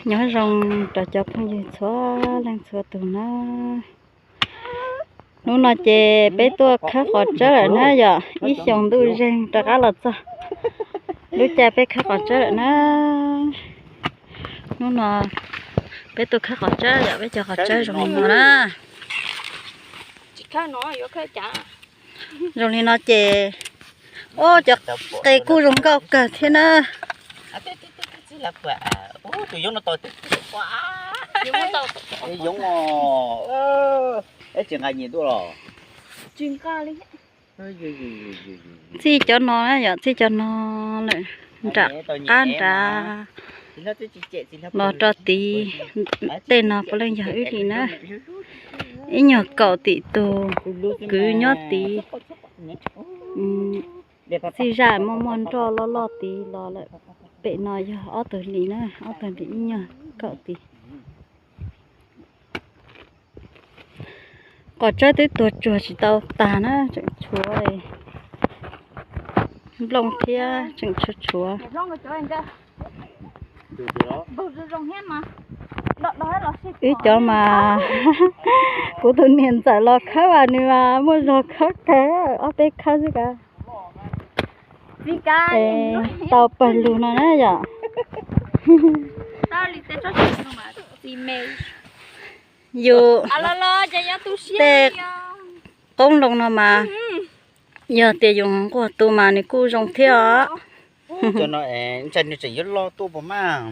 nhớ rong trò chọc không gì xóa lên xóa tụi nó nói chè bé tôi khá khó chơi lại nữa giờ ít chồng tôi riêng trò cá lợt sao đứa cha bé khá khó chơi lại nó nói bé tôi khá khó chơi giờ bé cho khó chơi rồi mình đó chỉ khá nói vô khá chả rồi nên nó chè ô chọc cây cu rồng cao cả thế nữa là quả ô tụi giống nó to quá giống tao giống ấy chuyện ngày nhìn tôi rồi chuyên ca lên xí cho nó á giờ xí cho nó lại trả ăn trả nó cho tí tên nó có lên giờ ít thì nữa ít nhỏ cậu tí tổ cứ nhót tí xí ra mong cho lo tí lo lại bệ nó giờ ở từ lý nữa ở từ lý nhỏ cậu tí có chơi tới tuột chùa chỉ tàu tà nó chẳng chúa này lồng thia chẳng chúa rong cái chỗ anh kia bự rong hết mà đó hết là ý cho mà của tôi niên giải lo khác à nhưng mà mua lo khác thế ở đây khác gì cả đi ca tàu bẩn luôn nó đấy giờ tao đi tới chỗ gì mà đi mê dù lo cho nhá tu xia công đồng nó mà giờ tiền dùng của tôi mà này cô dùng thế á cho nó chân nó chỉ lo tôi bỏ mà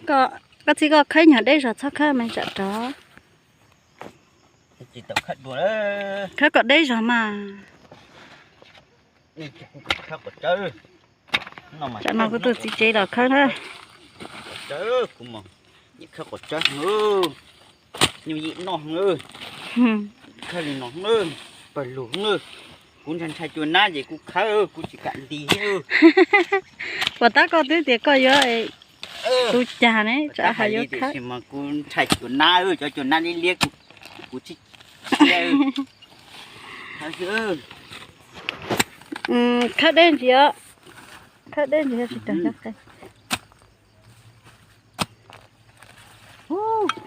có gì có khách nhà đây rồi sao khách mình chặt đó chỉ tập khách đùa đó khách có đây rồi mà khách có chơi chả nó có tôi chỉ chế đó khách thôi chơi cũng mà những khách có chơi nữa nhiều gì nó nữa khách thì nó nữa bẩn lủng nữa cũng chẳng sai chuồn na gì cũng khá cũng chỉ cạn tí và ta có thứ thì có nhớ tôi chả đấy chả hay nhớ khác mà cũng sai chuồn na cho chuồn na đi liếc cũng chỉ khác đến gì á khác đến gì thì chẳng chắc đây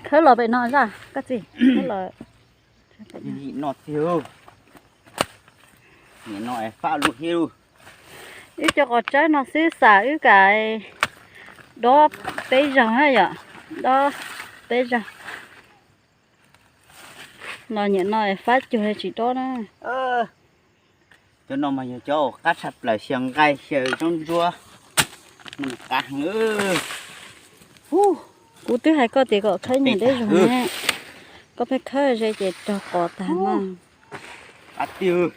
khơi lò bị nọ ra cái gì khơi lò gì nọ thiếu gì nọ pha luôn hiu ít cho có trái nó xứ xả ít cái đó bây giờ hay vậy đó bây giờ nó nhận nó phát cho chỉ đó nè cho nó mà giờ cho cắt sập lại xiềng gai xiềng trong rùa mình cắt nữa cú thứ hai có thể có khơi nhận đấy rồi nè có phải khơi rồi chỉ cho cỏ tàn mà cắt tiêu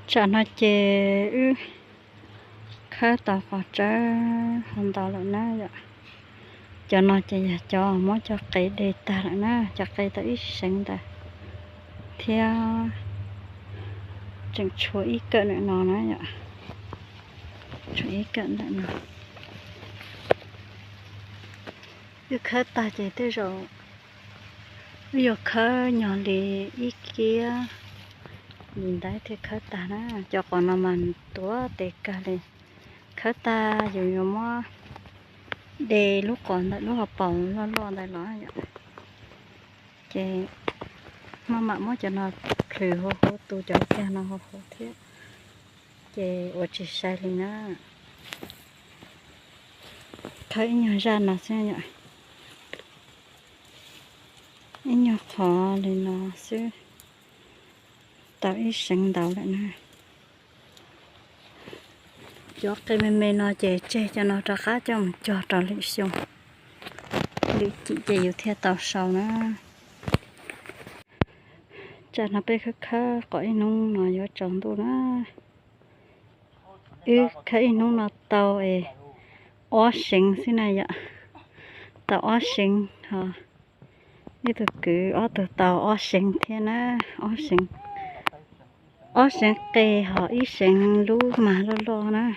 chả nó chè khơi tàu cỏ trái không tàu lại nè vậy cho nó chè cho mỗi cho cây để ta lại nè cho cây ta ít sinh ta theo chẳng chúa ít cận lại nó nói vậy chúa ít cận lại nó cứ khơi ta chỉ tới rồi bây giờ khơi nhỏ lì ít kia nhìn thấy thì khơi ta đó cho con nó mình túa tê cả đi khơi ta dù nhiều mà để lúc còn lại lúc học bổng lo đây nó vậy chị mà mới cho nó khử hô tu cho cái nó hô thiết chị ở chỉ sai đi nữa thấy nhỏ ra nó sẽ vậy nhỏ khó thì nó sẽ tạo ít sinh đầu lại nè cho cái mềm nó chè cho nó ra khá cho mình cho trò lịch xong đi chị yêu theo tàu sầu nữa cho nó bé khá cõi nung nó vô trồng tôi nữa cái nung nó tàu ó sinh thế này vậy tàu ó sinh hả như tôi cứ ó từ tàu ó sinh thế nè ó sinh cây họ ít sinh lú mà lo nè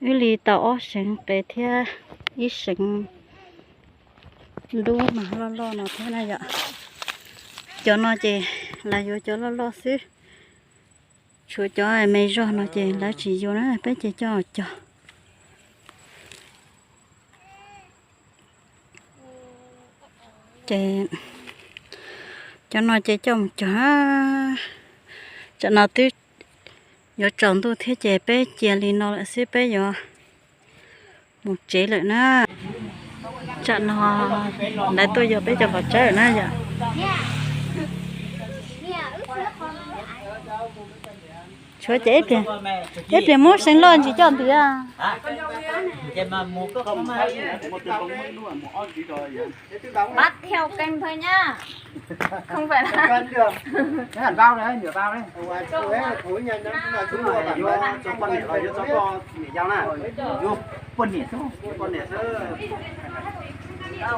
lì tàu ó sinh cây thế ít sinh lú mà lo nó thế này vậy cho nó chỉ là vô cho lo xí chúa cho ai mấy rồi nó chỉ là chỉ vô nó bé chỉ cho chị cho nó chỉ trong cho nó tí giờ trồng tôi thế chị bé chia li nó lại xí bé giờ một chế lại na cho nó để tôi giờ bé cho vào trái nữa giờ chúa chế thì mốt sinh lên chỉ cho thì à bắt theo canh thôi nhá, không phải là cân được cái hẳn bao đấy nửa bao đấy thối nhân đó là chúng là vô cho con nẻ vào cho con nẻ giao này vô con nẻ số con nẻ số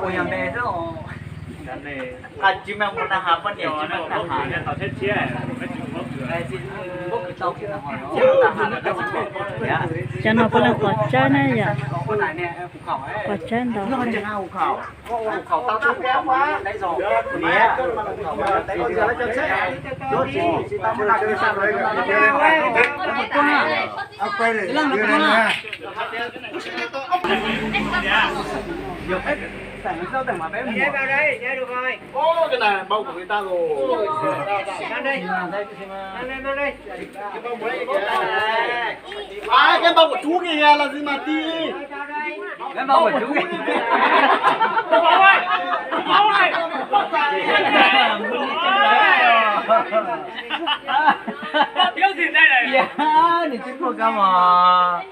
ôi em bé đó à chỉ mang một đàn hạt con nẻ chỉ mang đàn hạt này tao thích chia này chỉ bốc cái tàu kia là hỏi nó cho nó có được quả trái này giờ con này nè phụ khẩu ấy quả trái đó nó còn chừng nào phụ khẩu tao tao kém quá đấy rồi nè đấy rồi nó cho chết rồi chỉ tao muốn làm cái sao đấy quay để làm được không nhiều hết sản sao để mà bé mua vào đây nhớ được rồi ô cái này bao của người ta rồi sang đây sang đây cái bao của đây à cái bao của chú kìa là gì mà đi cái bao của chú kìa bao này thiếu gì đây này dạ thì chính của mà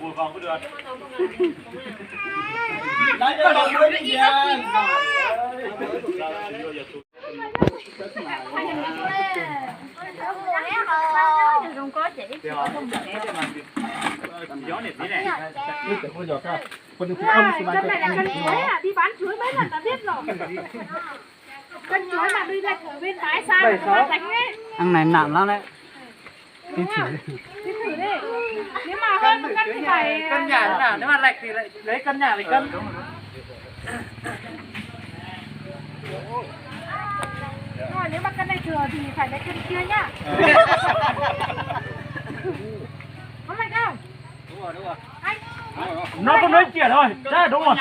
buồn phòng có được đấy cái bao của đấy kìa không có chỉ gió này tí này cái này là cân chuối à, đi bán chuối mấy lần ta biết rồi. Cân chuối mà đi lệch ở bên trái sang người ta đánh ấy. ăn này nặng lắm đấy Đi thử đi. Nếu mà hơn một cân thì phải cân nhà thế nào, nếu mà lệch thì lại lấy cân nhà để cân. rồi nếu mà cân này thừa thì phải lấy cân kia nhá. Có lệch không? Đúng rồi. Anh. nó có nói chuyện thôi, thế đúng rồi.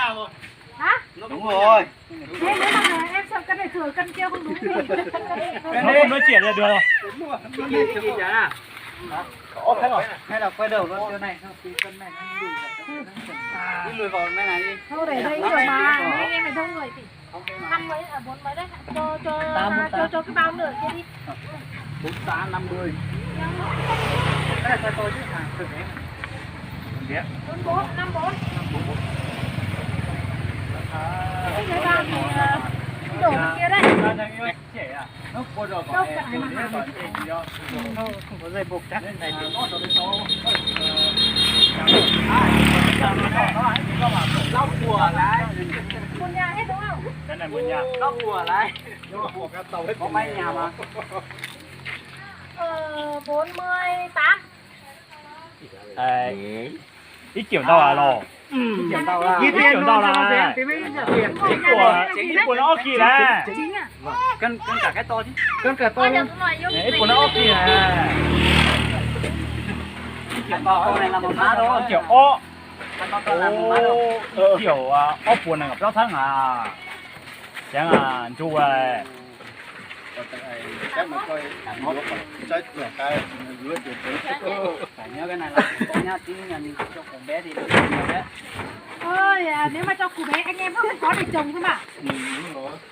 Hả? Đúng rồi. Thế nếu mà em sợ cân này thừa cân kia không đúng thì Nó không nói chuyện là được rồi. Thế rồi. Hay là quay đầu con này không? Cân này nó đủ rồi. Đi lùi vào bên này đi. thôi để đây rồi mà mấy anh em này đông người thì 5 mấy à 4 mấy đấy cho cái bao nửa kia đi 48 50. Cái này phải tôi chứ hàng thực đấy. 44 54 cái bao thì đổ bên kia đây Trẻ à? Nó qua rồi đâu phải mà không có dây buộc chắc này thì nó rồi số. Lóc bùa lại. một nhà hết đúng không? Cái này một nhà. Lóc bùa lại. Nhưng mà bùa cái tàu hết có mấy nhà mà. 48 ít kiểu đâu à lò. Chuyển tàu là. Ít kiểu đâu là. Ít của nó kì là. chính à? Cân cả cái to chứ. Cân cả to luôn. Ít của nó kì là. Kiểu to này là một má đó. Kiểu ó. Kiểu kiểu ó buồn này gặp rau thắng à. Chẳng à chú ơi. chắc mà coi nó chết là cái dưới từ từ phải nhớ cái này là nhá tí nhà mình cho con bé thì được nhiều đấy. Ôi nếu mà cho cụ bé anh em không có để trồng cơ mà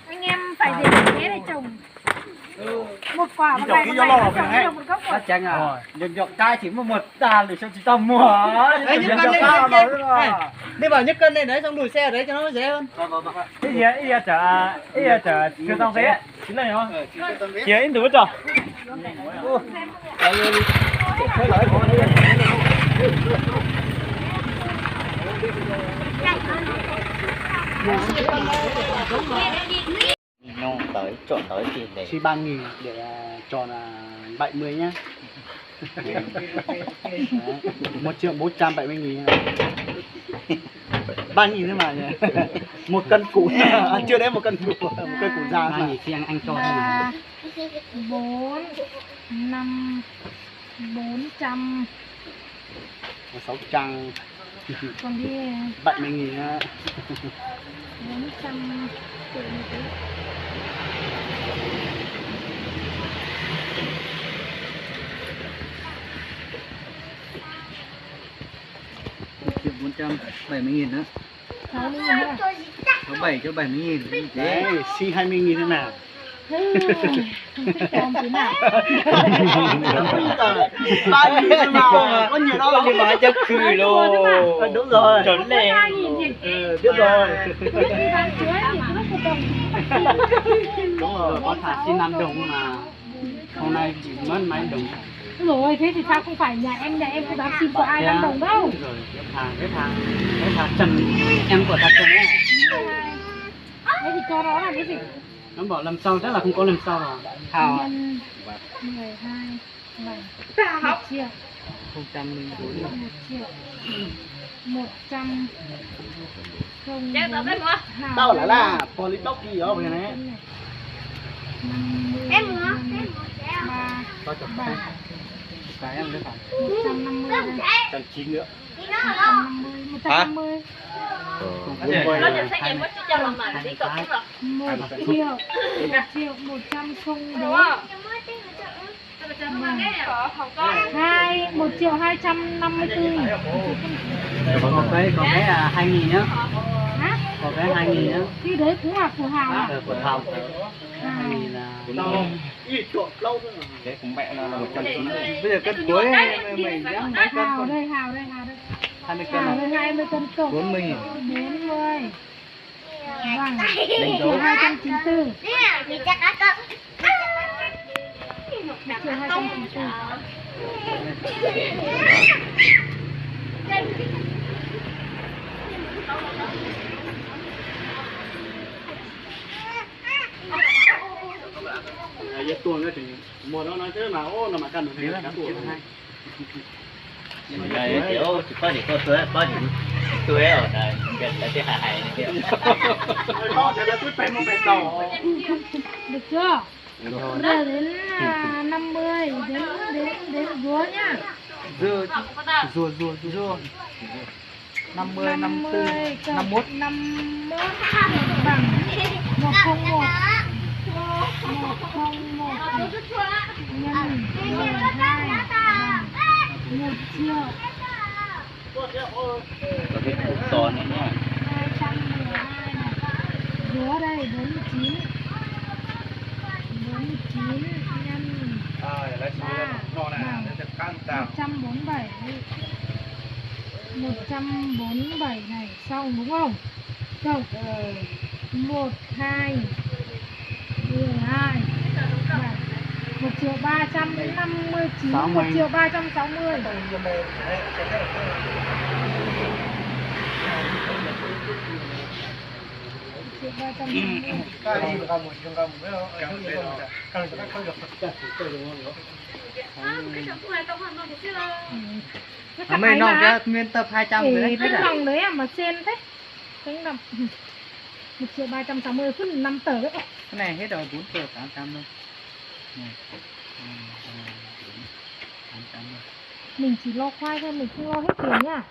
anh em phải để bé để trồng một quả một ngày trồng một gốc rồi Chẳng à nhận được cái chỉ một đàn để cho chị tâm mua đấy những cân này đi bảo những cân này đấy xong đuổi xe ở đấy cho nó dễ hơn. Ý chở chưa xong thế chính là không chị ấy đủ chưa Nhung tới chọn tới thì để chỉ 3.000 để tròn 70 nhá. 1.470.000. 3.000 thôi mà nhỉ. Một cân củ chưa đến một cân củ già mà. 3.000 thì anh cho thế nào? 4 5 400 600 còn đi 70.000 á. 400 470.000 nữa. 60.000 nữa. Có 7 cho 70.000. Đấy, xin 20.000 thế nào? Không thích con tí nào. 3.000 thế nào? Có nhiều đâu Nhưng mà chắc cười luôn. Đúng rồi. Chuẩn lên. 2.000 thì Biết rồi. đi bán chuối thì cứ một đồng. Đúng rồi, có thả xin 5 đồng mà hôm nay chỉ mất mấy đồng. Rồi thế thì sao không phải nhà em không dám xin của ai 5 đồng đâu. Rồi cái thằng Trần em của thằng Trần ấy. Thế thì cho nó làm cái gì? Nó bảo lần sau chắc là không có lần sau rồi. Hào à? 12 7 1 triệu 004. 1 triệu 100 không Tao bảo là polytoki đó vậy này. em nữa 3 7 Cái em đấy phải. 150 109 nữa. 150 Nó nhận xét em có cho lòng mà đi cậu cũng rồi. 1 triệu 100 không đấy 1 triệu 254 Có cái 2.000 nhá. hả? Có cái 2.000 nhá. Thì đấy cũng là của Hào à? Của Hào. 2.000 là Thế cũng mẹ là 190. bây giờ cân cuối mình dám mấy cân Hào không? đây 20 cân Hào này. đây 20 cân cộng 40.000. 40 vâng 1 triệu 294 1 triệu 294 Vậy tuần nữa thì mùa đó nói chứ mà ô là mà cần được cả tuần hai. Đây kiểu chỉ có những có những tuổi ở đây cái hài hài này kia. Đó sẽ là túi pen một pen đầu. được chưa? Giờ đến 50 đến rúa nhá. Dưa 50 54 51 51 bằng 101 101 nhân 12 bằng 1 triệu Có cái củ to nữa nhá. 212 này. Rúa đây 49 nhân 147 147 này xong đúng không? Không 1 2 12 1 triệu 359 1 triệu 360 1 triệu 360 Mấy nòng ra nguyên tập 200 để đấy. cái nòng đấy à mà trên thế cái nòng 1 triệu 360 cứ 5 tờ đấy. Cái này hết rồi 4 triệu 800 thôi. Mình chỉ lo khoai thôi, mình không lo hết tiền nhá.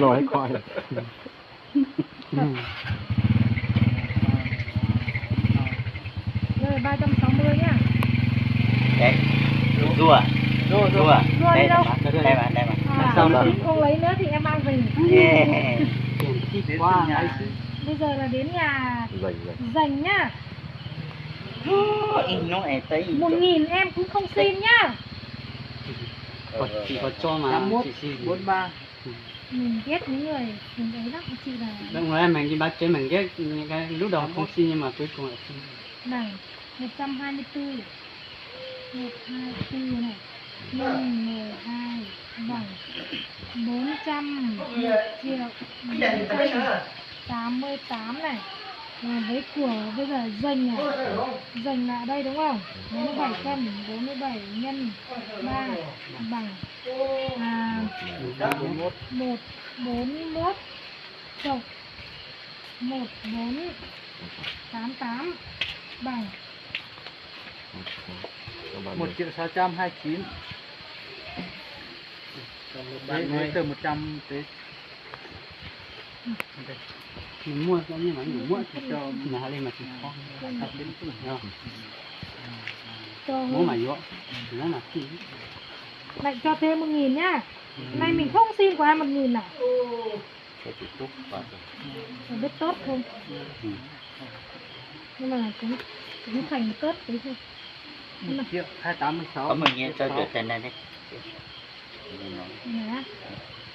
Lo hết coi. Rồi 360 nhá. Đấy. Rùa. Rùa đi đâu? Đây mà. Sau đó không lấy nữa thì em mang về. Yeah. Quá. Bây giờ là đến nhà dành nhá. Nó ấy tới 1.000 em cũng không xin nhá. Chỉ có cho mà chỉ xin 43. Mình ghét những người mình ấy lắm chị là Đúng rồi, mình đi bắt chế mình ghét cái lúc đầu không xin nhưng mà cuối cùng lại xin. này 124 124 này nhân 12 bằng 400 1 triệu 488 này. Rồi với của bây giờ dành này, dành là đây đúng không? 47 cân, 47 nhân 3 bằng 141 chục 1488 bằng 1.629 đấy từ 100 tới mình mua có như là mình mua thì cho nhà lên mà chỉ có tập đến cái nào cho mua mà yếu nó là kỹ lại cho thêm 1.000 nhá. Nay mình không xin của em 1.000 nào. Phải biết tốt không? Nhưng mà cũng thành tốt tí thôi. 1.286 có mình nghe cho được tên này đi Nhá.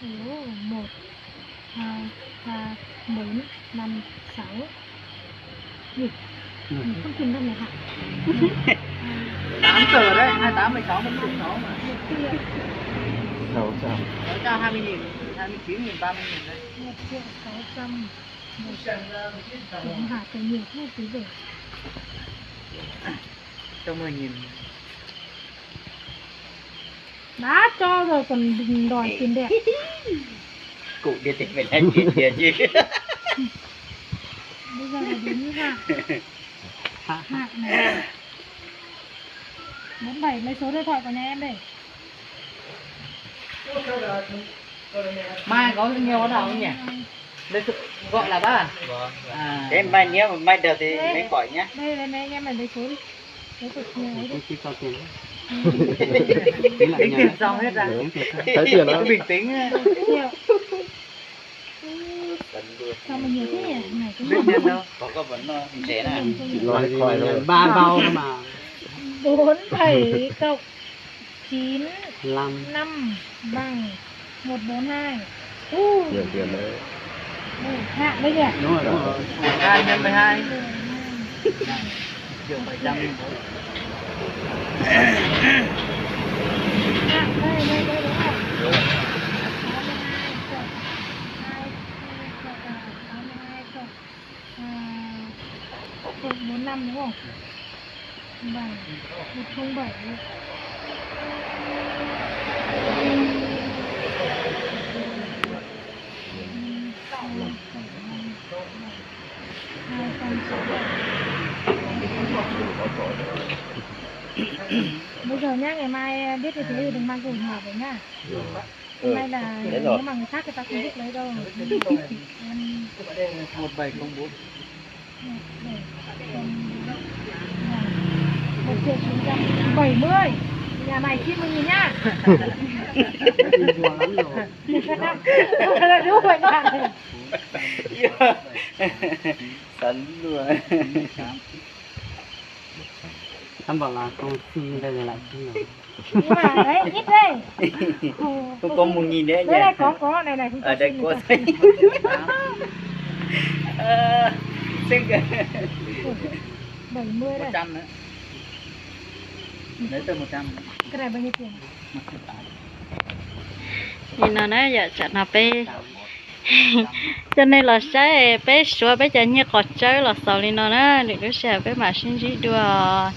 1 2 3 4 5 6. Mình không tìm đâu này hả? 8 tờ đấy 28 16 16 mà 600 cho 20.000 29.000 30.000 đấy 1.600 cũng hạ từ nhiều thế tí về. cho 10.000 Đã cho rồi còn đòi tiền đẹp. cụ đi tìm về đây tiền tiền chứ Bây giờ là đến như hạ. Hạ này 47 lấy số điện thoại của nhà em đây. mai có nhiều bắt đầu không nhỉ đây gọi là bác à thế mai nhé mai được thì mới khỏi nhé Đây là anh em lấy số đi. Lấy của nhà ấy đi. chỉ có tiền tính tiền xong hết ra thấy tiền đó bình tĩnh Triệu. Sao mà nhiều thế nhỉ? Này cái biết nhân đâu có vẫn rẻ nè chị nói đi coi rồi 3 bao mà 47 cộng 9 5 5 bằng 142. tiền đấy Hạ đây nhỉ? đúng rồi 2 nhân 12 triệu 700 Hạ đây đúng không? 45 đúng không? Bằng 107. Bây giờ nhá, ngày mai biết như thế thì đừng mang đồ nhỏ về nhá. Hôm nay là nếu mà người khác người ta không biết lấy đâu. 1704 1.970. Nhà này chia 10.000 nhá. Là đúng vậy bạn. sẵn luôn anh bảo là công ty đây là lại xin rồi Nhưng mà đấy, ít đây. không có 1.000 đấy nhỉ Đây có này này. ở đây có thấy xinh 70 đây. 100 nữa lấy từ 100 Cái này bao nhiêu tiền? nhìn nó nói giờ chặt nó bé cho nên là sẽ bé xóa bé chả như có chơi là sau này nó để nó sẽ bé mà sinh gì đùa